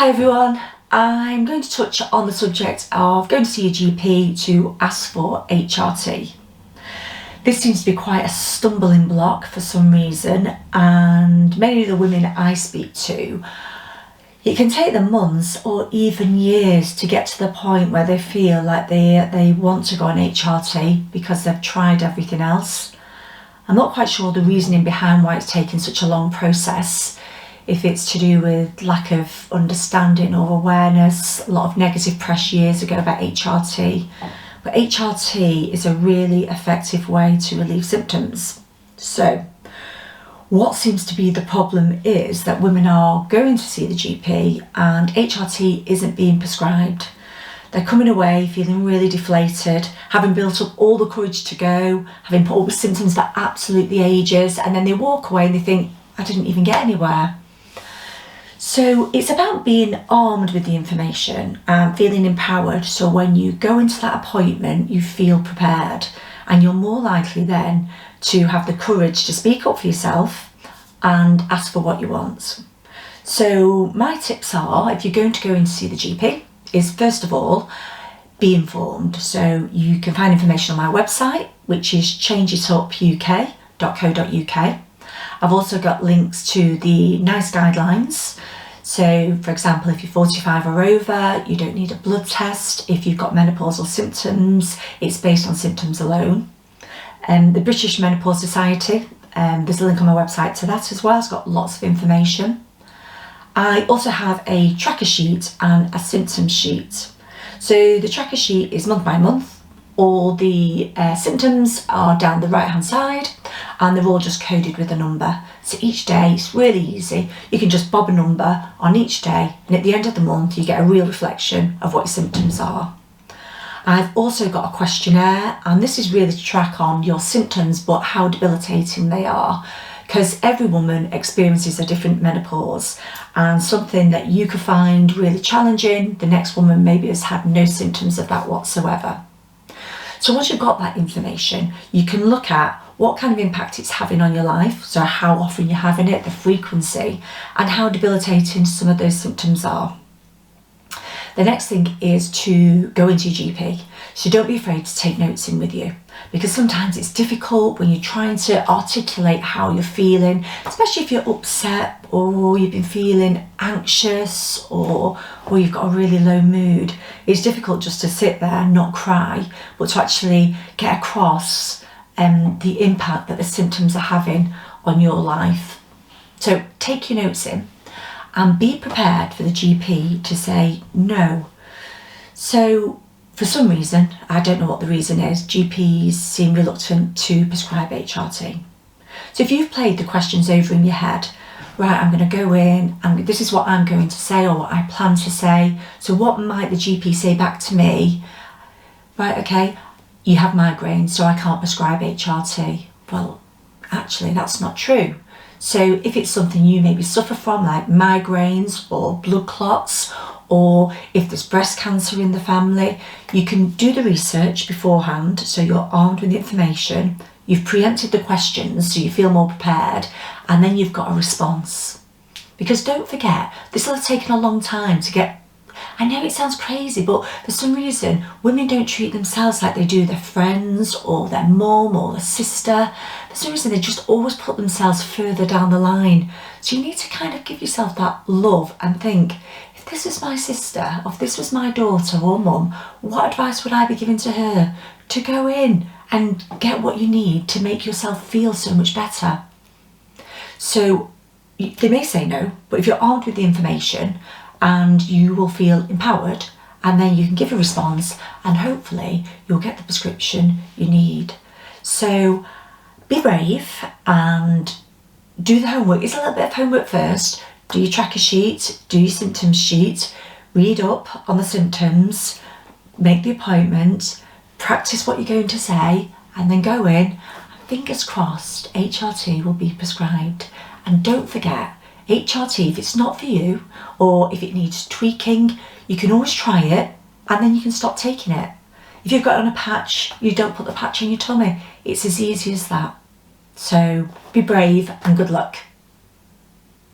Hi everyone, I'm going to touch on the subject of going to see your GP to ask for HRT. This seems to be quite a stumbling block for some reason, and many of the women I speak to, it can take them months or even years to get to the point where they feel like they want to go on HRT because they've tried everything else. I'm not quite sure the reasoning behind why it's taken such a long process. If it's to do with lack of understanding or awareness, a lot of negative press years ago about HRT. But HRT is a really effective way to relieve symptoms. So what seems to be the problem is that women are going to see the GP and HRT isn't being prescribed. They're coming away feeling really deflated, having built up all the courage to go, having put all the symptoms for absolutely ages, and then they walk away and they think, I didn't even get anywhere. So it's about being armed with the information and feeling empowered, so when you go into that appointment you feel prepared and you're more likely then to have the courage to speak up for yourself and ask for what you want. So my tips are, if you're going to go in to see the GP, is first of all, be informed. So you can find information on my website, which is changeitupuk.co.uk. I've also got links to the NICE guidelines. So, for example, if you're 45 or over, you don't need a blood test. If you've got menopausal symptoms, it's based on symptoms alone. The British Menopause Society, there's a link on my website to that as well. It's got lots of information. I also have a tracker sheet and a symptom sheet. So the tracker sheet is month by month. All the symptoms are down the right hand side and they're all just coded with a number. So each day it's really easy. You can just bob a number on each day and at the end of the month you get a real reflection of what your symptoms are. I've also got a questionnaire, and this is really to track on your symptoms but how debilitating they are, because every woman experiences a different menopause, and something that you could find really challenging, the next woman maybe has had no symptoms of that whatsoever. So once you've got that information, you can look at what kind of impact it's having on your life, so how often you're having it, the frequency, and how debilitating some of those symptoms are. The next thing is to go into your GP. So don't be afraid to take notes in with you, because sometimes it's difficult when you're trying to articulate how you're feeling, especially if you're upset or you've been feeling anxious or you've got a really low mood. It's difficult just to sit there and not cry, but to actually get across the impact that the symptoms are having on your life. So take your notes in and be prepared for the GP to say no. So for some reason, I don't know what the reason is, GPs seem reluctant to prescribe HRT. So if you've played the questions over in your head, right, I'm going to go in and this is what I'm going to say or what I plan to say. So what might the GP say back to me? Right, okay, you have migraines, so I can't prescribe HRT. Well, actually, that's not true. So if it's something you maybe suffer from, like migraines or blood clots, or if there's breast cancer in the family, you can do the research beforehand, so you're armed with the information, you've preempted the questions so you feel more prepared, and then you've got a response. Because don't forget, this will have taken a long time to get. I know it sounds crazy, but for some reason, women don't treat themselves like they do their friends or their mum or their sister. For some reason, they just always put themselves further down the line. So you need to kind of give yourself that love and think, if this was my sister, or if this was my daughter or mum, what advice would I be giving to her? To go in and get what you need to make yourself feel so much better. So they may say no, but if you're armed with the information, and you will feel empowered, and then you can give a response and hopefully you'll get the prescription you need. So be brave and do the homework. It's a little bit of homework first. Do your tracker sheet, do your symptoms sheet, read up on the symptoms, make the appointment, practice what you're going to say, and then go in. Fingers crossed, HRT will be prescribed. And don't forget, HRT, if it's not for you or if it needs tweaking, you can always try it and then you can stop taking it. If you've got on a patch, you don't put the patch in your tummy. It's as easy as that. So be brave and good luck.